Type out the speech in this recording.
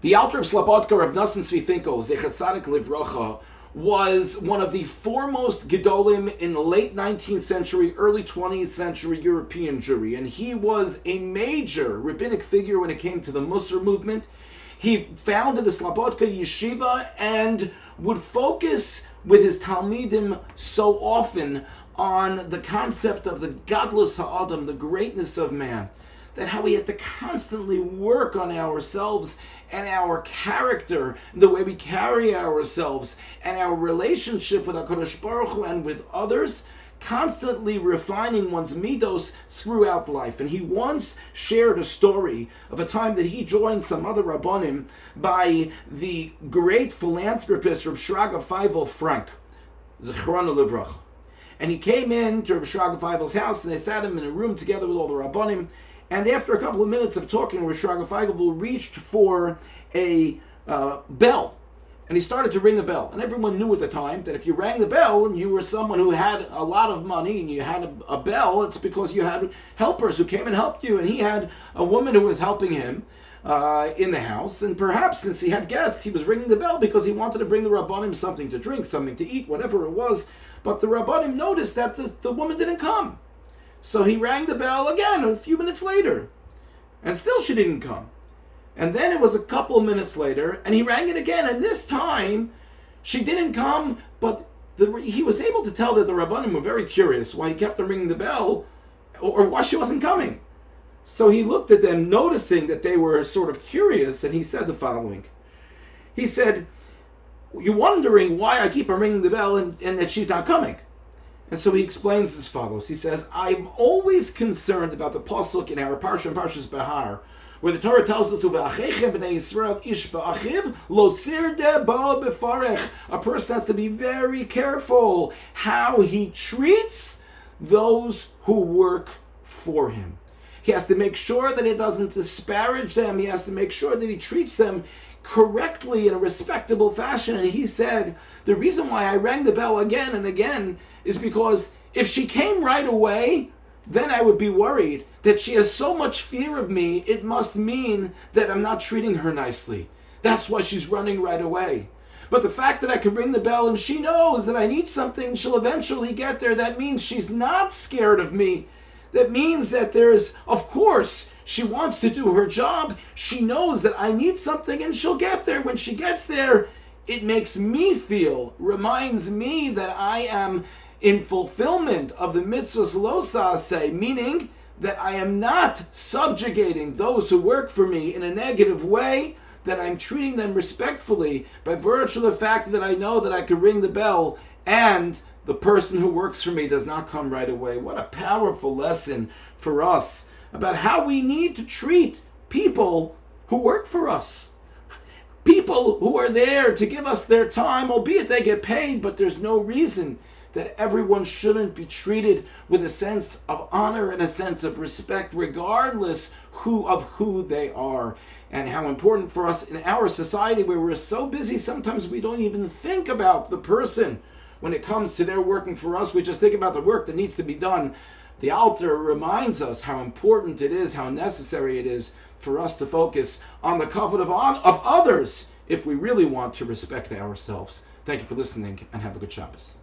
The Alter of Slobodka of Nosson Tzvi Finkel, Zecher Tzadik Livrocha, was one of the foremost Gedolim in the late 19th century, early 20th century European Jewry. And he was a major rabbinic figure when it came to the Musar movement. He founded the Slobodka Yeshiva and would focus with his Talmidim so often on the concept of the Gadlus Ha'adam, the greatness of man, that how we have to constantly work on ourselves and our character, the way we carry ourselves, and our relationship with HaKadosh Baruch Hu and with others, constantly refining one's midos throughout life. And he once shared a story of a time that he joined some other Rabbanim by the great philanthropist Reb Shraga Feivel Frank, Zechrona Livrach. And he came in to Reb Shraga Feivel's house, and they sat him in a room together with all the Rabbanim. And after a couple of minutes of talking, Reb Shraga Feivel reached for a bell. And he started to ring a bell. And everyone knew at the time that if you rang the bell and you were someone who had a lot of money and you had a bell, it's because you had helpers who came and helped you. And he had a woman who was helping him in the house. And perhaps since he had guests, he was ringing the bell because he wanted to bring the Rabbanim something to drink, something to eat, whatever it was. But the Rabbanim noticed that the woman didn't come. So he rang the bell again a few minutes later. And still she didn't come. And then it was a couple minutes later, and he rang it again, and this time she didn't come, but he was able to tell that the Rabbanim were very curious why he kept on ringing the bell, or why she wasn't coming. So he looked at them, noticing that they were sort of curious, and he said the following. He said, "You're wondering why I keep on ringing the bell and that she's not coming." And so he explains as follows. He says, "I'm always concerned about the pasuk in our parsha, in Parshas Behar, where the Torah tells us, a person has to be very careful how he treats those who work for him. He has to make sure that he doesn't disparage them. He has to make sure that he treats them correctly in a respectable fashion." And he said, the reason why I rang the bell again and again is because if she came right away, then I would be worried that she has so much fear of me, it must mean that I'm not treating her nicely. That's why she's running right away. But the fact that I can ring the bell and she knows that I need something, she'll eventually get there, that means she's not scared of me. That means that there's, of course, she wants to do her job. She knows that I need something and she'll get there. When she gets there, it makes me feel, reminds me that I am in fulfillment of the mitzvahs lo sa'aseh, meaning that I am not subjugating those who work for me in a negative way, that I'm treating them respectfully by virtue of the fact that I know that I can ring the bell and the person who works for me does not come right away. What a powerful lesson for us about how we need to treat people who work for us. People who are there to give us their time, albeit they get paid, but there's no reason that everyone shouldn't be treated with a sense of honor and a sense of respect, regardless of who they are. And how important for us in our society, where we're so busy, sometimes we don't even think about the person when it comes to their working for us. We just think about the work that needs to be done. The Alter reminds us how important it is, how necessary it is for us to focus on the kavod of others if we really want to respect ourselves. Thank you for listening, and have a good Shabbos.